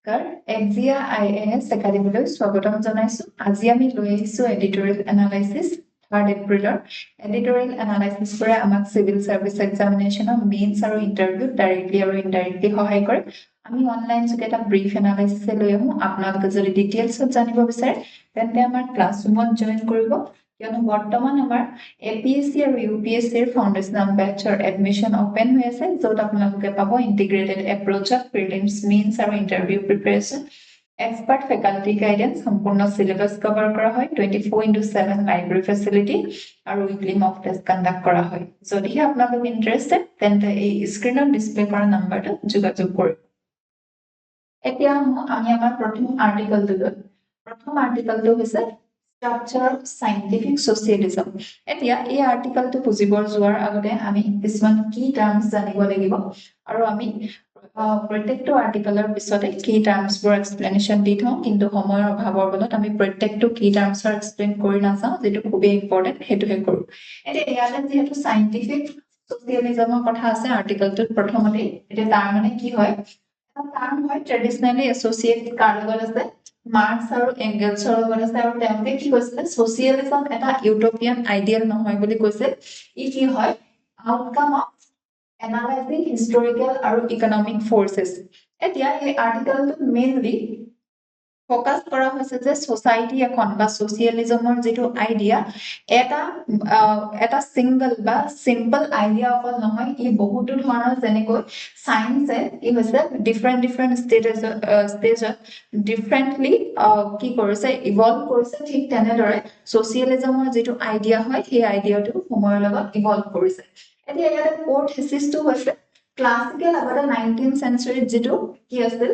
AXIA IAS একাডেমিলৈ স্বাগতম জনাইছো আজি আমি লৈ আহিছো এডিটৰিয়েল এনালাইসিস 3 এপ্ৰিলৰ এডিটৰিয়েল এনালাইসিস কৰে আমাক সিভিল সাৰ্ভিস এক্সামিনেশনৰ মেইনছ আৰু ইন্টাৰভিউ ডাইৰেক্টলি আৰু ইনডাইৰেক্টলি সহায় কৰে আমি অনলাইন যোগে এটা ব্ৰিফ এনালাইসিস লৈ আহো আপোনালোকে যদি ডিটেইলছত জানিব বিচাৰে তেন্তে আমাৰ ক্লাছৰুমত জয়েন কৰিব কিয়নো বৰ্তমান আমাৰ APSC আৰু UPSC এৰ ফাউণ্ডেশ্যনাল বেটচৰ এডমিশন ওপেন হৈ আছে য'ত আপোনালোকে পাব integrated approach of prelims mains আৰু interview preparation expert faculty guidance সম্পূৰ্ণ syllabus cover কৰা হয় 24/7 library facility আৰু weekly mock test conduct কৰা হয় যদিহে আপোনালোক ইন্টাৰেষ্টেড তেন্তে এই স্ক্ৰিনত ডিসপ্লে কৰা নম্বৰটো যোগাযোগ কৰিব এতিয়া আমি আমাৰ প্ৰথম আৰ্টিকেলটো হৈছে structure of scientific socialism এতিয়া এই আৰ্টিকেলটো বুজিবৰ যোৱাৰ আগতে আমি কিছুমান কি টাৰ্মছ জানিব লাগিব আৰু আমি প্ৰত্যেকটো আৰ্টিকেলৰ পিছতে কি টাৰ্মছবোৰ এক্সপ্লেনেশন দি থওঁ কিন্তু সময়ৰ অভাৱৰ বলত আমি প্ৰত্যেকটো কি টাৰ্মছৰ এক্সপ্লেইন কৰি নাযাওঁ যেটো খুবেই ইম্পৰ্টেন্ট হেতুহে কৰো এতিয়া ইয়াতে যেহেতু সাইন্টিফিক সোশিয়ালিজমৰ কথা আছে আৰ্টিকেলটোত প্ৰথমতে এটা তাৰ মানে কি হয় এটা টাৰ্ম হয় ট্ৰেডিশনালি এছ'চিয়েটেড কাৰ লগত আছে মাৰ্কস আৰু এঙ্গেলছৰ লগত আছে আৰু তেওঁলোকে কি কৈছে সোশিয়ালিজম এটা ইউটোপিয়ান আইডিয়াল নহয় বুলি কৈছে ই কি হয় আউটকাম অফ analyzing historical আৰু economic forces এতিয়া এই আৰ্টিকেলটো মেইনলি ফোকাস কৰা হৈছে যে সোসাইটি এখন বা সোশিয়ালিজমৰ যেটো আইডিয়া এটা সিঙ্গল বা সিম্পল আইডিয়া অকল নহয় ই বহুতো ধৰণৰ যেনেকৈ সায়েন্সে ই হৈছে ডিফাৰেন্ট ষ্টেজত ডিফাৰেন্টলি কি কৰিছে ইভলভ কৰিছে ঠিক তেনেদৰে সোশিয়ালিজমৰ যেটো আইডিয়া হয় সেই আইডিয়াটো সময়ৰ লগত ইভলভ কৰিছে এতিয়া ইয়াতে কোড থিসিসটো হৈছে ক্লাসিক্যাল আগতে 19th century যেটো কি আছিল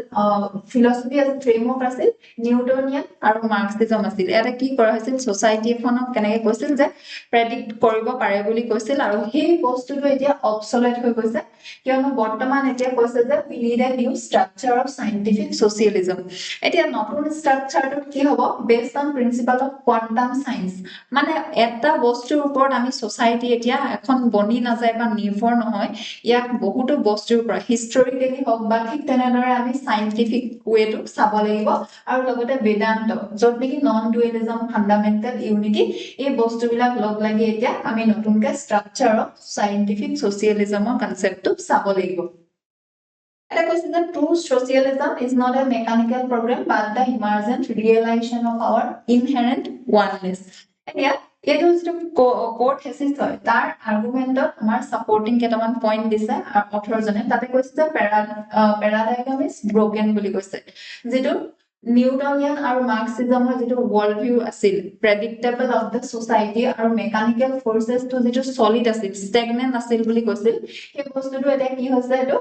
ফিলসফি as framework আছিল নিউটনিয়ান আৰু মাৰ্কসিজম আছিল এটা কি কৰা হৈছিল সোসাইটি এখনক কেনেকৈ কৈছিল যে প্ৰেডিক্ট কৰিব পাৰে বুলি কৈছিল আৰু সেই বস্তুটো এতিয়া অবসলেট হৈ গৈছে কিয়নো বৰ্তমান এতিয়া কৈছে যে we need a new structure of scientific socialism এতিয়া নতুন স্ট্ৰাকচাৰটো কি হ'ব based on principle of quantum science মানে এটা বস্তুৰ ওপৰত আমি সোসাইটি এতিয়া এখন বনি না যায় বা নিৰ্ভৰ নহয় ইয়াক বহুত বস্তুৰ পৰা হিষ্টৰিকেলি হক বা ঠিক তেনেদৰে আমি সাইন্টিফিক ওয়েটো চাব লাগিব আৰু লগতে বেদান্ত যত নেকি নন ডুয়েলিজম ফান্ডামেন্টাল ইউনিটি এই বস্তুবিলাক লগ লাগি এতিয়া আমি নতুনকে স্ট্ৰাকচাৰ অফ সাইন্টিফিক সোশিয়ালিজমৰ কনসেপ্টটো চাব লাগিব এটা কৈছে যে true socialism is not a mechanical program but the emergent realization of our inherent oneness এতিয়া এটো যেটো কোড থিসিস হয় তাৰ আৰ্গুমেন্টত আমাৰ সাপোৰ্টিং কেটামান পইণ্ট দিছে অথৰজনে তাতে কৈছে যে প্যাৰাডাইগাম ইজ ব্ৰোকেন বুলি কৈছে যেটো নিউটনিয়ান আৰু মাৰ্কসিজমৰ যেটো ওয়াৰ্ল্ড ভিউ আছিল প্ৰেডিক্টেবল অফ দা সোসাইটি আৰু মেকানিক্যাল ফোর্সেস টু যেটো সলিড আছিল স্ট্যাগনেন্ট আছিল বুলি কৈছিল সেই বস্তুটো এটা কি হৈছে এটো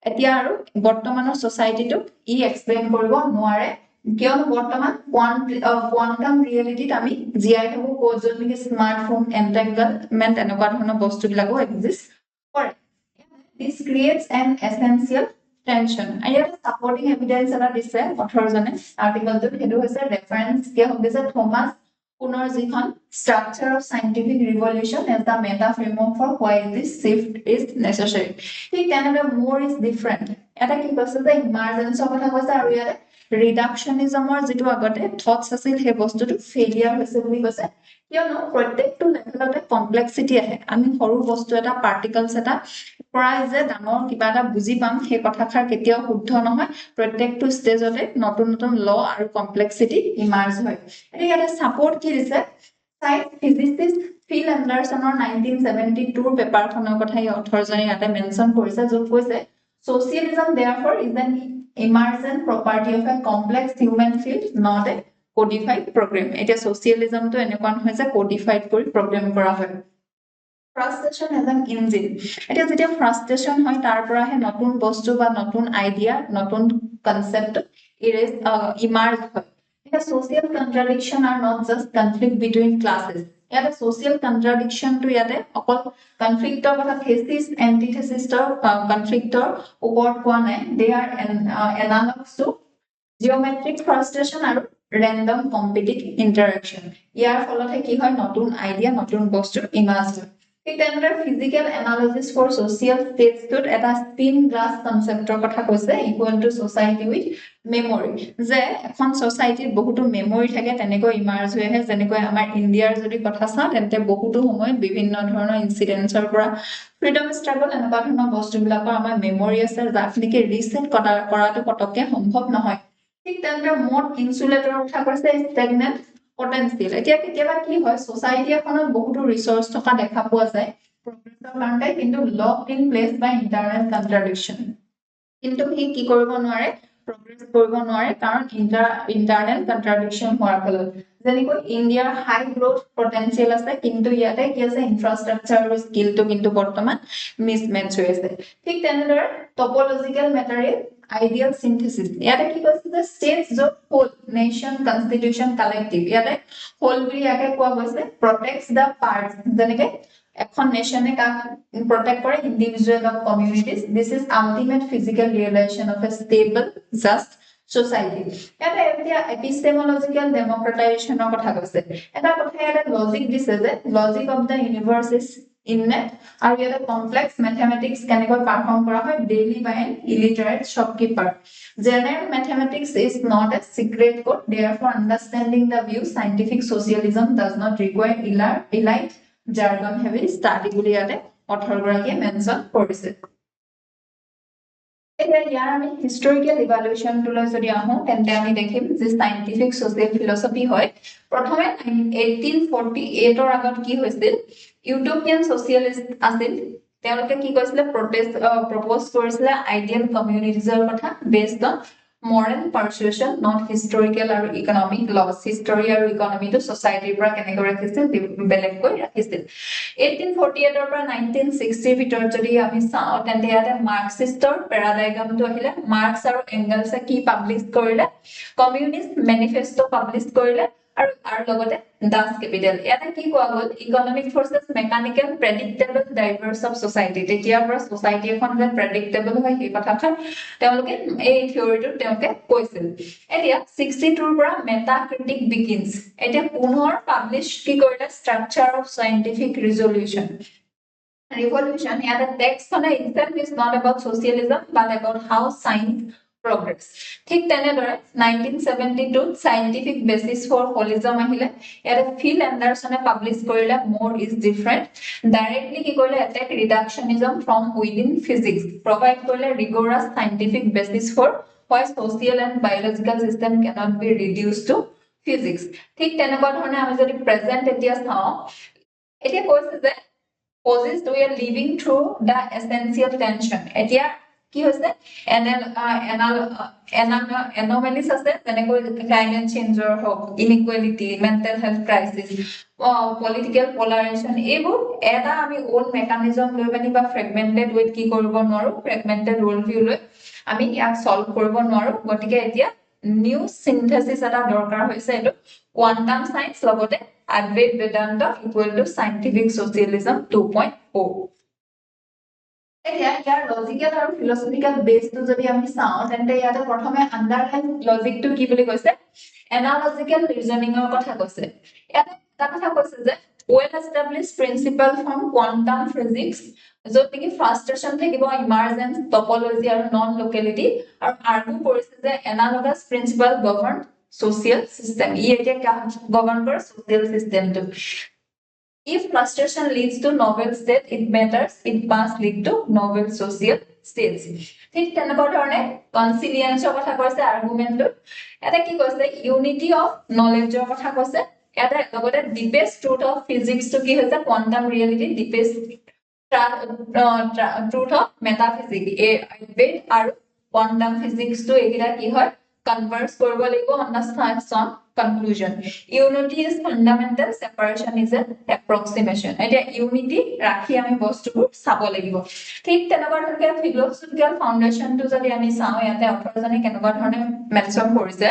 এতিয়া আৰু বৰ্তমানৰ সোসাইটিটো ই এক্সপ্লেইন কৰিব নোৱাৰে কিয়নো বৰ্তমান কোয়ান্টাম ৰিয়েলিটিত আমি জিআই থাকো কোজত নেকি স্মাৰ্টফোন এন্টেংগলমেন্ট এনেকুৱা ধৰণৰ বস্তুবিলাকো এক্সিষ্ট কৰে this creates an essential tension ইয়াত সাপোৰ্টিং এভিডেন্স এটা দিছে অথৰজনে আৰ্টিকেলটো হেতু হৈছে ৰেফাৰেন্স কে হৈছে থমাস পুনৰ যিখন structure of scientific revolution as the meta framework for why this shift is necessary ঠিক তেনেদৰে more is different এটা কি কৈছে যে ইমাৰ্জেন্সৰ কথা কৈছে আৰু ইয়াতে ৰিডাকশনিজমৰ যেটো আগতে থটস আছিল হে বস্তুটো ফেলিয়াৰ হৈছে বুলি কৈছে কিয়নো প্ৰত্যেকটো লেভেলতে কমপ্লেক্সিটি আহে আমি সৰু বস্তু এটা পাৰ্টিকলছ এটা প্ৰায় যে ডাঙৰ কিবা এটা বুজি পাম সেই কথাখাৰ কেতিয়াও শুদ্ধ নহয় প্ৰত্যেকটো ষ্টেজতে নতুন নতুন ল আৰু কমপ্লেক্সিটি ইমাৰ্জ হয় এতিয়া এটা সাপোৰ্ট কি দিছে সাইন্স ফিজিচিষ্ট ফিল এণ্ডাৰছনৰ 1972 পেপাৰখনৰ কথা এই অথৰজনে ইয়াতে মেনচন কৰিছে য'ত কৈছে socialism therefore is an emergent property of a complex human field not a codified program এটা socialism to এনেকুৱা নহয় যে codified কৰি program কৰা হয় frustration as an engine এটা যেতিয়া frustration হয় তাৰ পৰা হে নতুন বস্তু বা নতুন আইডিয়া নতুন কনসেপ্ট emerge হয় এটা social contradiction are not just conflict between classes ইয়াতে social contradiction to ইয়াতে অকল কনফ্লিক্টৰ কথা thesis antithesis কনফ্লিক্টৰ ওপৰত কোৱা নাই they are analogs to geometric frustration আৰু random competing interaction ইয়াৰ ফলতে কি হয় নতুন আইডিয়া নতুন বস্তু ইমাজ হয় ঠিক তেনেদৰে ফিজিক্যাল এনালিসিস ফৰ সোশিয়াল স্টেটছটোত এটা স্পিন গ্লাস কনসেপ্টৰ কথা কৈছে equal to society with memory যে এখন সোসাইটিত বহুতো মেমৰি থাকে তেনেকৈ ইমাৰ্জ হৈ আহে যেনেকৈ আমাৰ ইণ্ডিয়াৰ যদি কথা চাওঁ তেন্তে বহুতো সময়ত বিভিন্ন ধৰণৰ ইনসিডেন্টছৰ পৰা ফ্ৰীডম ষ্ট্ৰাগল এনেকুৱা ধৰণৰ বস্তুবিলাকৰ আমাৰ মেমৰি আছে যাক নেকি ৰিসেট কৰাটো পটককে সম্ভৱ নহয় ঠিক তেনেদৰে মোড ইনসুলেটৰৰ কথা কৈছে ষ্টেগনেন্ট পটেনশিয়েল এতিয়া কেতিয়াবা কি হয় সোসাইটি এখনত বহুতো ৰিসোৰ্স থকা দেখা পোৱা যায় প্ৰগ্ৰেছৰ কাৰণে কিন্তু locked in place by internal contradiction কিন্তু হি কি কৰিব নোৱাৰে প্ৰগ্ৰেছ কৰিব নোৱাৰে কাৰণ ইন্টাৰনেল কন্ট্ৰাডিকশন হোৱাৰ ফলত যেনেকৈ ইণ্ডিয়াৰ হাই গ্ৰোথ পটেনশিয়েল আছে কিন্তু ইয়াতে কি আছে ইনফ্ৰাষ্ট্ৰাকচাৰ আৰু স্কিলটো কিন্তু বৰ্তমান মিসমেচ হৈ আছে ঠিক তেনেদৰে টপোলজিক্যাল মেটাৰিয়েল ideal synthesis ইয়াতে কি কৈছে যে states of whole nation constitution collective ইয়াতে whole বুলি ইয়াকে কোৱা গৈছে protects the parts যেনেকৈ এখন নেশনে কাক protect কৰে individual of communities this is ultimate physical realization of a stable just society ইয়াতে এতিয়া epistemological democratization ৰ কথা কৈছে এটা কথা ইয়াতে লজিক দিছে যে logic of the universe is innet আৰু ইয়াতে complex mathematics কেনেকৈ পাৰফৰ্ম কৰা হয় daily by an illiterate shopkeeper general mathematics is not a secret code therefore understanding the view scientific socialism does not require elite jargon heavy study বুলি ইয়াতে author গৰাকীয়ে mention কৰিছে এতিয়া ইয়াৰ আমি হিষ্টৰিকেল ইভালুৱেচন টুলৈ যদি আহো তেন্তে আমি দেখিম যে সাইন্টিফিক সোশিয়াল ফিলসফি হয় প্ৰথমে 1848 ৰ আগত কি হৈছিল ইউটোপিয়ান সোশিয়ালিষ্ট আছিল তেওঁলোকে কি কৈছিল প্ৰপোজ কৰিছিল আইডিয়াল কমিউনিটিজৰ কথা based on moral persuasion not historical or economic laws history or economy to society পৰা কেনেকৈ ৰাখিছিল বেলেগ কৈ ৰাখিছিল 1848 ৰ পৰা 1960 ভিতৰত যদি আমি চাওঁ তেন্তে ইয়াতে মাৰ্কসিষ্টৰ পেৰাডাইগ্ৰামটো আহিলে মাৰ্কস আৰু এংগেলছে কি পাবলিশ কৰিলে কমিউনিষ্ট মেনিফেস্টো পাবলিশ কৰিলে আৰু লগতে ডাস ক্যাপিটাল ইয়াতে কি কোৱা গল economic forces mechanical predictable drivers of society তেতিয়াৰ পৰা সোসাইটি এখন যে প্ৰেডিক্টেবল হয় সেই কথাখন তেওঁলোকে এই থিওৰিটো তেওঁলোকে কৈছিল এতিয়া 62 ৰ পৰা মেটা ক্ৰিটিক বিগিনস এতিয়া পুনৰ পাবলিশ কি কৰিলে structure of scientific resolution revolution yeah the text on itself is not about socialism but about how science progress ঠিক তেনেদৰে 1972 scientific basis for holism আহিলে ইয়াতে ফিল এন্ডাৰসনে পাবলিশ কৰিলে more is different directly কি কৰিলে attack reductionism from within physics provide কৰিলে rigorous scientific basis for why social and biological system cannot be reduced to physics ঠিক তেনেকুৱা ধৰণে আমি যদি প্ৰেজেন্ট এতিয়া চাওঁ এতিয়া কৈছে যে posed we are living through the essential tension এতিয়া কি হৈছে anomalies আছে যেনেকৈ climate change or inequality mental health crisis political polarization এইবোৰ এটা আমি old mechanism লৈ পানি বা fragmented way কি কৰিব নোৱাৰো fragmented world view লৈ আমি ইয়াক solve কৰিব নোৱাৰো গতিকে এতিয়া new synthesis এটা দৰকাৰ হৈছে এটো quantum science লগতে Advait Vedanta equal to scientific socialism 2.0 এতিয়া ইয়াৰ লজিক্যাল আৰু ফিলসফিক্যাল বেসটো যদি আমি চাওঁ তেন্তে ইয়াতে প্ৰথমে আন্ডাৰলাইন লজিকটো কি বুলি কৈছে এনালজিক্যাল ৰিজনিংৰ কথা কৈছে ইয়াতে এটা কথা কৈছে যে well established principle from quantum physics যত কি frustration থাকিব emergence topology আৰু non locality আৰু আৰ্গু কৰিছে যে analogous principle govern social system ই এতিয়া govern কৰে social system টো if frustration leads to novel state it matters it must lead to novel social states ঠিক তেনেকুৱা ধৰণে কনসিলিয়েন্সৰ কথা কৈছে আৰ্গুমেন্টটো এটা কি কৈছে ইউনিটি অফ নলেজৰ কথা কৈছে এটা লগতে ডিপেষ্ট ট্ৰুথ অফ ফিজিক্স টো কি হৈছে quantum reality deepest truth of metaphysics Advaita আৰু কোৱান্টাম ফিজিক্স টো একিটা কি হয় converse কৰিব লাগিব understand some conclusion unity is fundamental separation is an approximation এতিয়া unity ৰাখি আমি বস্তুবোৰ চাব লাগিব ঠিক তেনেকুৱা ধৰণে philosophical foundation টো যদি আমি চাওঁ ইয়াতে অথৰজনে কেনেকুৱা ধৰণে মেনশন কৰিছে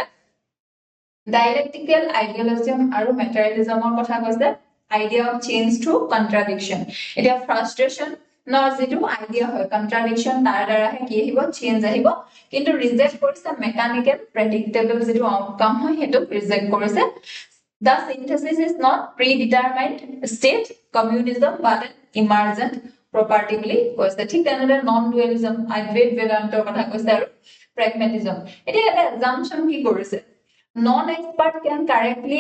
dialectical idealism আৰু materialismৰ কথা কৈছে idea of change through contradiction এতিয়া frustration নৰ যেটো আইডিয়া হয় কন্ট্ৰাডিকশন তাৰ দ্বাৰাহে কি আহিব চেঞ্জ আহিব কিন্তু ৰিজেক্ট কৰিছে মেকানিক্যাল প্ৰেডিক্টেবল যেটো আউটকাম হয় হেতু ৰিজেক্ট কৰিছে The synthesis is not predetermined state communism but an emergent property বুলি কৈছে ঠিক তেনেদৰে নন ডুৱেলিজম আদ্বৈত বেদান্তৰ কথা কৈছে আৰু pragmatism এতিয়া এটা assumption কি কৰিছে non expert can correctly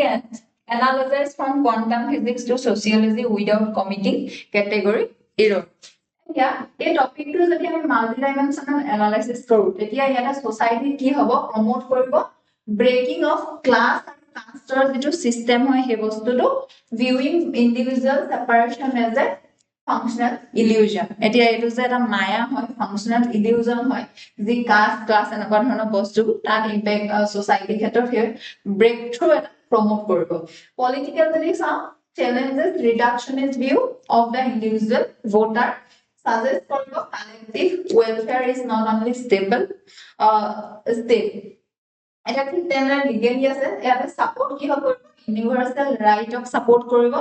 analyze from quantum physics to sociology without committing category error Yeah, এই টপিকটো যদি আমি মাল্টি ডাইমেনশনাল এনালাইসিস কৰো তেতিয়া ইয়াটা সোসাইটি কি হ'ব প্ৰমোট কৰিব ব্ৰেকিং অফ ক্লাস আৰু কাষ্টৰ যেটো সিস্টেম হয় হে বস্তুটো viewing individual separation as a functional illusion এতিয়া এটো যে এটা মায়া হয় functional illusion হয় যি কাষ্ট ক্লাস এনেকুৱা ধৰণৰ বস্তু তাক ইম্প্যাক্ট সোসাইটি ক্ষেত্ৰত হে ব্ৰেক থ্ৰু এটা প্ৰমোট কৰিব পলিটিক্যাল যদি চাও challenges reductionist view of the individual voter suggest কৰিব collective welfare is not only stable state এটা ঠিক তেনে লিগেলি আছে ইয়াতে সাপোর্ট কি হ'ব ইউনিভার্সাল রাইট অফ সাপোর্ট কৰিব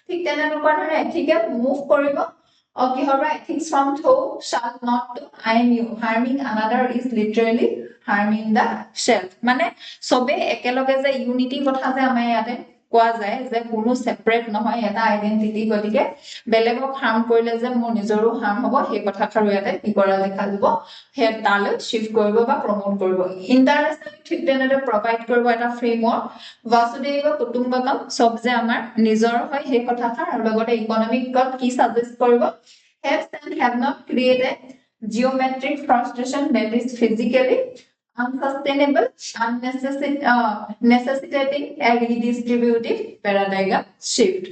ঠিক তেনে ৰূপৰ ধৰে এথিকেল মুভ কৰিব কি হ'ব ethics from thou shall not to I you harming another is literally harming the self মানে সবে একেলগে যে ইউনিটি কথা যে আমাৰ ইয়াতে কোৱা যায় যে কোনো সেপাৰেট নহয় এটা আইডেন্টিটি গতিকে বেলেগক হাৰ্ম কৰিলে যে মোৰ নিজৰো হাৰ্ম হ'ব সেই কথা খাৰু ইয়াতে কি কৰা দেখা যাব হে তালে শিফট কৰিব বা প্ৰমোট কৰিব ইন্টাৰনেশনাল ঠিক তেনেদৰে প্ৰভাইড কৰিব এটা ফ্ৰেমৱৰ্ক বাসুদেৱ কুটুম্বকম সব যে আমাৰ নিজৰ হয় সেই কথা খাৰ আৰু লগতে ইকোনমিক গত কি সাজেষ্ট কৰিব have and have not created geometric frustration that is physically unsustainable necessitating a redistributive paradigm shift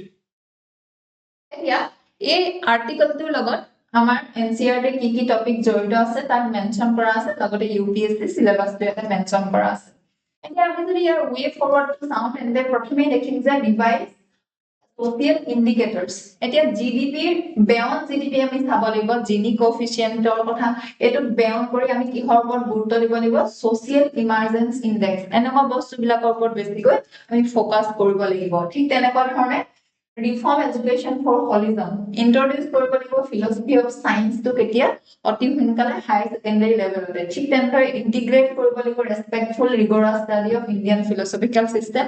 Yeah, এই আৰ্টিকেলটোৰ লগত আমাৰ এনসিআৰটি কি টপিক জড়িত আছে তাক মেনশন কৰা আছে লগতে ইউপিএসসি সিলেবাসটো এটা মেনশন কৰা আছে এতিয়া আমি যদি ইয়াৰ ওয়ে ফৰৱাৰ্ডটো চাওঁ তেন্তে প্ৰথমে দেখিম যে ৰিভাইজ social indicators এতিয়া জিডিপি বেয়ন জিডিপি আমি চাব লাগিব জিনি কোএফিচিয়েন্টৰ কথা এটো বেয়ন কৰি আমি কিহৰ ওপৰত গুৰুত্ব দিব লাগিব সোশিয়েল ইমাৰ্জেন্স ইনডেক্স এনেকুৱা বস্তু বিলাকৰ ওপৰত বেছিকৈ আমি ফোকাস কৰিব লাগিব ঠিক তেনেকুৱা ধৰণে reform education for holism introduce কৰিব লাগিব philosophy of science to কেতিয়া অতি সোনকালে হাই সেকেন্ডাৰী লেভেলতে ঠিক তেনেকৈ ইন্টিগ্ৰেট কৰিব লাগিব respectful rigorous study of Indian philosophical system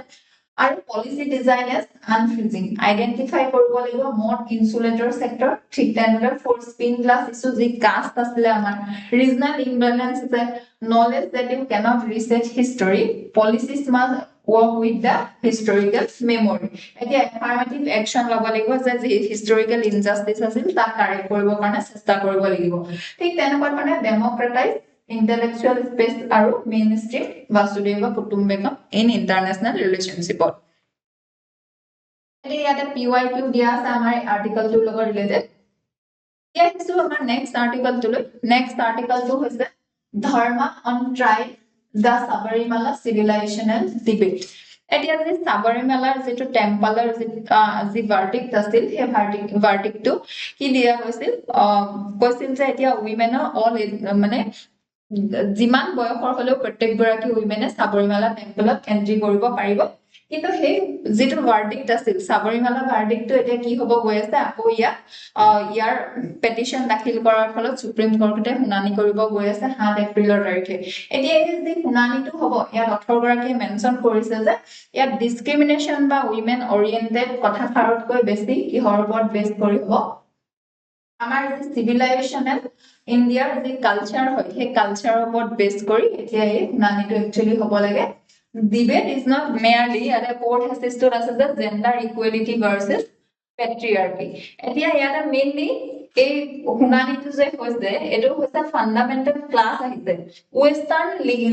আৰু policy design as unfreezing identify কৰিব লাগিব more insulator sector ঠিক তেনেদৰে for spin glass issue যি কাষ্ট আছিল আমাৰ regional imbalance আছে knowledge that you cannot research history policies must work with the historical memory এতিয়া affirmative action লব লাগিব যে historical injustice আছিল তা কাৰেক্ট কৰিবৰ কাৰণে চেষ্টা কৰিব লাগিব ঠিক তেনেকুৱা ধৰণে democratize intellectual space আৰু mainstream Vasudeva Kutumbekam in international relationship এটি ইয়াতে PYQ দিয়া আছে আমাৰ আৰ্টিকেলটোৰ লগত ৰিলেটেড এতিয়া কিছু আমাৰ নেক্সট আৰ্টিকেলটো হৈছে ধৰ্মা on trial the Sabarimala civilizational debate এতিয়া যে সাবৰিমালাৰ যেটো টেম্পলৰ যে ভাৰ্ডিক্ট আছিল সেই ভাৰ্ডিক্টটো কি দিয়া হৈছিল কৈছিল যে এতিয়া উইমেনৰ অল মানে যিমান বয়সৰ হলেও প্ৰত্যেক গৰাকী উইমেনে সাবৰিমালা টেম্পলত এন্ট্ৰি কৰিব পাৰিব কিন্তু সেই যেটো ভাৰ্ডিক্ট আছিল সাবৰিমালা ভাৰ্ডিক্টটো এতিয়া কি হ'ব গৈ আছে আকৌ ইয়াৰ পেটিশন দাখিল কৰাৰ ফলত সুপ্ৰিম কোৰ্টে শুনানি কৰিব গৈ আছে 7 এপ্ৰিলৰ তাৰিখে এতিয়া এই যে শুনানিটো হ'ব ইয়াত 18 গৰাকীয়ে মেনশন কৰিছে যে ইয়াত ডিসক্ৰিমিনেশন বা উইমেন ওৰিয়েন্টেড কথা খাৰতকৈ বেছি কিহৰ ওপৰত বেছ কৰি হ'ব আমাৰ যে সিভিলাইজেশনাল ইন্ডিয়াৰ যে কালচাৰ হয় সেই কালচাৰৰ ওপৰত বেছ কৰি এতিয়া এই শুনানিটো একচুয়ালি হ'ব লাগে debate is not merely at a court has stood as the gender equality versus patriarchy etia yata mainly ei hunanitu je hoise eto hoise fundamental class ahise western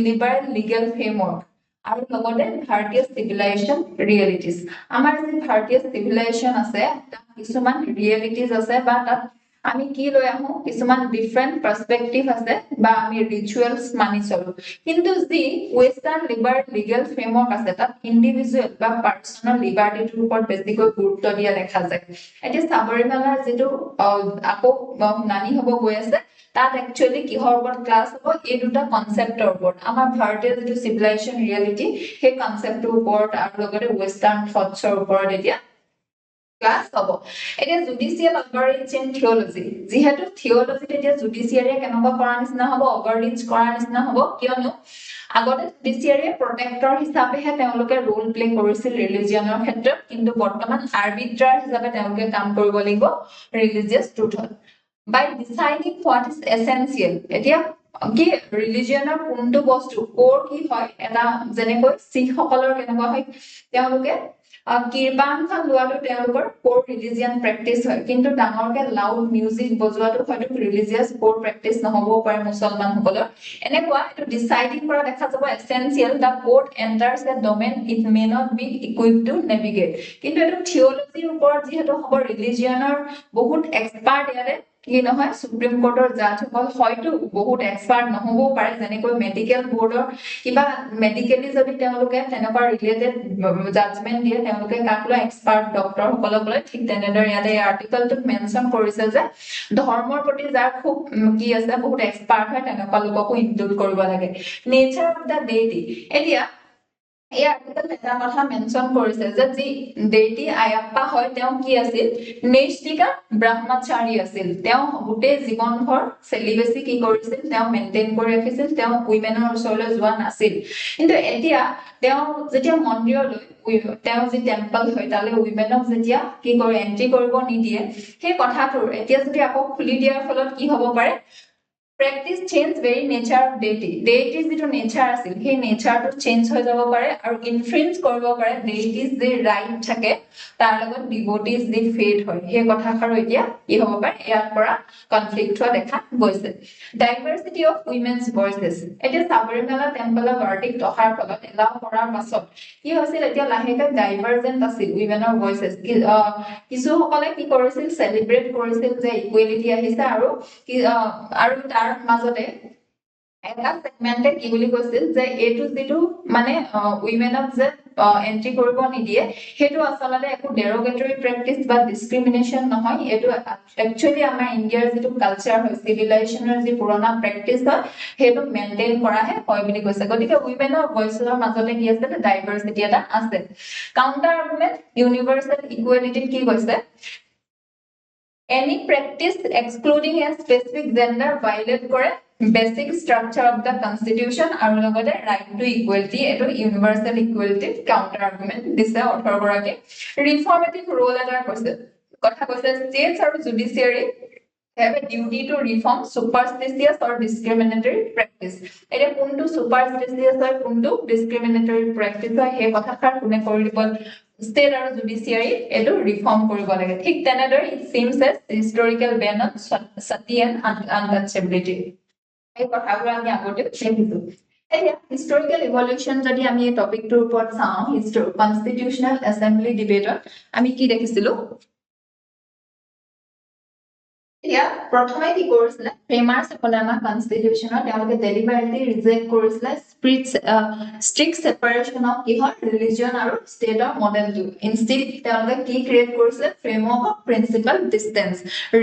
liberal legal framework aru logote bharatiya civilization realities amar je bharatiya civilization ase ta kisuman realities ase ba ta আমি কি লৈ আহো কিছুমান different perspective আছে বা আমি rituals মানি চলো কিন্তু যি ওয়েস্টার্ন লিগ্যাল ফ্রেমওয়ার্ক আছে তাত ইন্ডিভিজুয়াল বা পার্সোনাল লিবাৰ্টিৰ ওপৰত বেছিকৈ গুৰুত্ব দিয়া দেখা যায় এতিয়া সাবৰিমালাৰ যেটো আকৌ নানি হ'ব গৈ আছে তাত একচুয়ালি কিহৰ ওপৰত ক্লাস হ'ব এই দুটা কনসেপ্টৰ ওপৰত আমাৰ ভাৰতীয় যেটো সিভিলাইজেশন ৰিয়েলিটি সেই কনসেপ্টৰ ওপৰত আৰু লগতে ওয়েস্টাৰ্ন থটছৰ ওপৰত এতিয়া ক্লাস হব এটা জুডিশিয়াল ওভাৰৰিচ ইন থিওলজি যেহেতু থিওলজিত এতিয়া জুডিশিয়াৰিয়ে কেনেকুৱা কৰা নিচিনা হ'ব ওভাৰৰিচ কৰা নিচিনা হ'ব কিয়নো আগতে জুডিশিয়াৰিয়ে প্ৰটেক্টৰ হিচাপেহে তেওঁলোকে ৰোল প্লে কৰিছিল ৰিলিজিয়নৰ ক্ষেত্ৰত কিন্তু বৰ্তমান আৰ্বিট্ৰাৰ হিচাপে তেওঁলোকে কাম কৰিব লাগিব religious ট্ৰুথত by deciding what is essential এতিয়া কি ৰিলিজিয়নৰ কোনটো বস্তু কোৰ কি হয় এটা যেনেকৈ শিখ সকলৰ কেনেকুৱা হয় তেওঁলোকে কিৰবানখন লোৱাটো তেওঁলোকৰ কোৰ ৰিলিজিয়ন প্ৰেক্টিছ হয় কিন্তু ডাঙৰকে লাউড মিউজিক বজোৱাটো হয়তো ৰিলিজিয়াছ কোৰ প্ৰেক্টিছ নহবও পাৰে মুছলমান সকলৰ এনেকুৱা এটো ডিসাইডিং কৰা দেখা যাব essential the court enters a domain it may not be equipped to navigate কিন্তু এটো থিওলজিৰ ওপৰত যেহেতু হ'ব ৰিলিজিয়নৰ বহুত এক্সপাৰ্ট ইয়াৰে কি নহয় সুপ্ৰিম কোৰ্টৰ জাজসকল হয়তো বহুত এক্সপাৰ্ট নহবও পাৰে যেনেকৈ মেডিকেল বোৰ্ডৰ কিবা মেডিকেলি যদি তেওঁলোকে তেনেকুৱা ৰিলেটেড জাজমেন্ট দিয়ে তেওঁলোকে কাকলৈ এক্সপাৰ্ট ডক্টৰ সকলক লৈ ঠিক তেনেদৰে ইয়াতে আৰ্টিকলটোত মেনশন কৰিছে যে ধৰ্মৰ প্ৰতি যাৰ খুব কি আছে বহুত এক্সপাৰ্ট হয় তেনেকুৱা লোককো ইনক্লুড কৰিব লাগে নেচাৰ অফ দা ডেইটি এতিয়া এই আৰ্টিকল এটা কথা মেনশন কৰিছে যে যি দেইটি আয়াপ্পা হয় তেওঁ কি আছিল নৈষ্ঠিকা ব্ৰহ্মচাৰী আছিল তেওঁ গোটেই জীৱনভৰ সেলিবেসি কি কৰিছিল তেওঁ মেইনটেইন কৰি ৰাখিছিল তেওঁ উইমেনৰ ওচৰলৈ যোৱা নাছিল কিন্তু এতিয়া তেওঁ যেতিয়া মন্দিৰলৈ তেওঁ যি টেম্পল হয় তালে উইমেনক যেতিয়া কি কৰে এন্ট্ৰি কৰিব নিদিয়ে সেই কথাটোৰ এতিয়া যদি আকৌ খুলি দিয়াৰ ফলত কি হ'ব পাৰে practice change very nature of deity deities যেটো nature আছিল সেই nature টো চেঞ্জ হৈ যাব পাৰে আৰু ইনফ্লুয়েন্স কৰিব পাৰে deities যে ৰাইট থাকে তাৰ লগত ডিভোটিজ দি ফেট হয় সেই কথাষাৰ এতিয়া কি হ'ব পাৰে ইয়াৰ পৰা কনফ্লিক্ট হোৱা দেখা গৈছে ডাইভাৰ্সিটি অফ উইমেনছ ভয়েসেস এতিয়া সাবৰিমালা টেম্পলৰ ভাৰ্ডিক্ট অহাৰ ফলত এলাও কৰাৰ পাছত কি হৈছিল এতিয়া লাহেকৈ ডাইভাৰ্জেন্ট আছিল উইমেনৰ ভয়েসেস কিছু সকলে কি কৰিছিল সেলিব্ৰেট কৰিছিল যে ইকুৱেলিটি আহিছে আৰু তাৰ মাজতে এটা সেগমেন্টে কি বুলি কৈছিল যে এটো যেটো মানে উইমেনক যে এন্ট্ৰি কৰিব নিদিয়ে হেতু আসলতে একো ডেৰোগেটৰি প্ৰেক্টিস বা ডিসক্ৰিমিনেশন নহয় এটো একচুয়ালি আমাৰ ইন্ডিয়াৰ যেটো কালচাৰ হয় সিভিলাইজেশনৰ যে পুৰণা প্ৰেক্টিস হয় হেতু মেইনটেইন কৰাহে হয় বুলি কৈছে গতিকে উইমেনৰ ভয়েসৰ মাজতে কি আছে ডাইভাৰ্সিটি এটা আছে কাউন্টাৰ আৰ্গুমেন্ট ইউনিভাৰ্সাল ইকুৱেলিটি কি কৈছে any practice excluding a specific gender violate কৰে basic structure of the constitution আৰু লগতে right to equality এটো universal equality counter argument দিছে 18 গৰাকী reformative role এটা কৈছে কথা কৈছে states আৰু judiciary have a duty to reform superstitious or discriminatory practice এটা কোনটো superstitious হয় কোনটো discriminatory practice হয় সেই কথাষাৰ কোনে কৰি দিব state আৰু judiciary এটো ৰিফৰ্ম কৰিব লাগে ঠিক তেনেদৰে it seems as historical ban on sati and untouchability এই কথাবোৰ আমি আগতে দেখিছো এতিয়া historical evolution যদি আমি এই টপিকটোৰ ওপৰত চাওঁ constitutional assembly debate আমি কি দেখিছিলো এতিয়া প্ৰথমে কি কৰিছিল ফ্ৰেমাৰ্স সকলে আমাৰ কনস্টিটিউশনৰ তেওঁলোকে ডেলিভাৰেটলি ৰিজেক্ট কৰিছিল strict separation of কি হয় ৰিলিজিয়ন আৰু ষ্টেটৰ মডেলটো ইনষ্টেড তেওঁলোকে কি ক্ৰিয়েট কৰিছিল framework of principal distance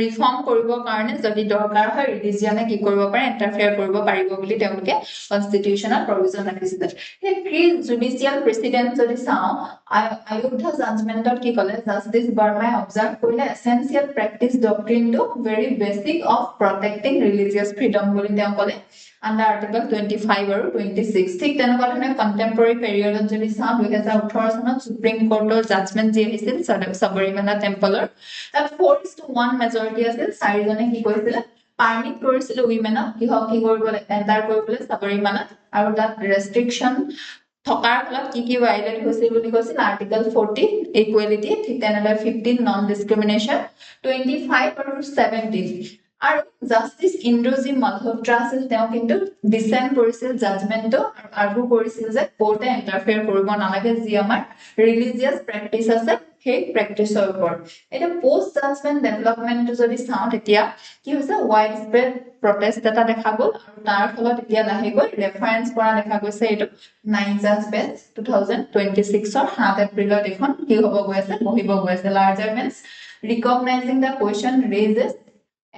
reform কৰিবৰ কাৰণে যদি দৰকাৰ হয় ৰিলিজিয়নে কি কৰিব পাৰে ইন্টাৰফেয়াৰ কৰিব পাৰিব বুলি তেওঁলোকে কনস্টিটিউশনৰ প্ৰভিজন ৰাখিছিল এই প্ৰি জুডিশিয়াল প্ৰেসিডেন্ট যদি চাওঁ আয়োধ্যা জাজমেন্টত কি ক'লে জাস্টিস বাৰ্মাই অবজাৰ্ভ কৰিলে এসেনশিয়াল প্ৰেক্টিস ডক্ট্ৰিনটো very basic of protecting religious freedom বুলি তেওঁ ক'লে under article 25 আৰু 26 ঠিক তেনেকুৱা ধৰণে কন্টেম্পৰেৰী পিৰিয়ডত যদি চাওঁ 2018 চনত সুপ্ৰিম কোৰ্টৰ জাজমেন্ট যি আহিছিল সাবৰিমালা টেম্পলৰ তাত 4:1 মেজৰিটি আছিল চাৰিজনে কি কৈছিল পাৰমিট কৰিছিল উইমেনক কি কৰিবলৈ এন্টাৰ কৰিবলৈ সাবৰিমালাত আৰু তাত ৰেষ্ট্ৰিকশন থকাৰ ফলত কি ভাইলেট হৈছিল বুলি কৈছিল আৰ্টিকল 40 ইকুৱেলিটি ঠিক তেনেদৰে 15 নন ডিসক্ৰিমিনেশন 25 আৰু 17 আৰু জাস্টিস ইন্দ্ৰজি মালহোত্ৰা আছিল তেওঁ কিন্তু ডিসেন্ট কৰিছিল জাজমেন্টটো আৰু আৰ্গু কৰিছিল যে কোৰ্টে ইন্টাৰফেয়াৰ কৰিব নালাগে যি আমাৰ ৰিলিজিয়াছ প্ৰেক্টিস আছে সেই প্ৰেক্টিসৰ ওপৰত এটা পোষ্ট জাজমেন্ট ডেভেলপমেন্ট যদি চাওঁ তেতিয়া কি হৈছে ওয়াইড স্প্ৰেড প্ৰটেষ্ট এটা দেখা গ'ল আৰু তাৰ ফলত এতিয়া লাহেকৈ ৰেফাৰেন্স কৰা দেখা গৈছে এটো 9 জাজ বেঞ্চ 2026 ৰ 7 এপ্ৰিলত এখন কি হ'ব গৈ আছে বহিব গৈ আছে larger bench recognizing the question raises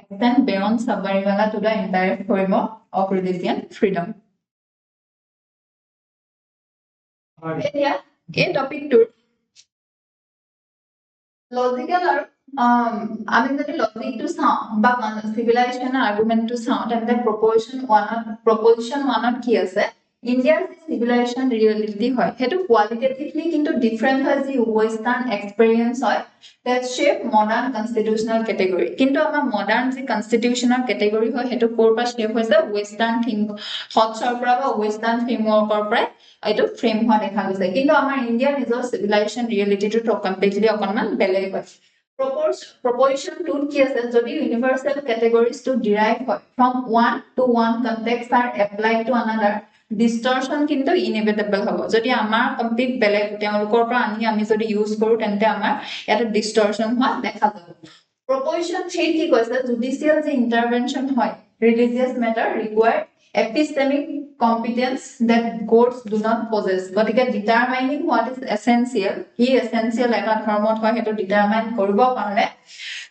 extend beyond Sabarimala to the entire framework of religion freedom. এতিয়া এই টপিকটোৰ লজিক্যাল আৰু আমি যদি লজিকটো চাওঁ বা চিভিলাইজেশ্যন আৰ্গুমেন্টটো চাওঁ তেন্তে প্ৰপজিশন 1ত কি আছে ইণ্ডিয়াৰ যি চিভিলাইজেশ্যন ৰিয়েলিটি হয় সেইটো কোৱালিটেটিভলি কিন্তু ডিফাৰেন্ট হয় যি ৱেষ্টাৰ্ণ এক্সপেৰিয়েন্স হয় that shape modern constitutional category কিন্তু আমাৰ modern যি constitutional category হয় সেইটো ক'ৰ পৰা shape হৈছে western thoughts-ৰ পৰা বা western framework-ৰ পৰা এইটো ফ্ৰেম হোৱা দেখা গৈছে কিন্তু আমাৰ ইণ্ডিয়াৰ নিজৰ civilization reality-টো completely অকনমান বেলেগ হয় proposition 2 কি আছে যদি universal categories to derive হয় from one to one context are applied to another distortion কিন্তু inevitable হ'ব যদি আমাৰ কমপ্লিট বেলেগ তেওঁলোকৰ পৰা আমি যদি ইউজ কৰো তেন্তে আমাৰ এটা distortion হোৱা দেখা যাব proposition 3 কি কৈছে judicial যে intervention হয় religious matter require epistemic competence that courts do not possess গতিকে determining what is essential কি essential এটা ধৰ্মত হয় হেতু determine কৰিব কাৰণে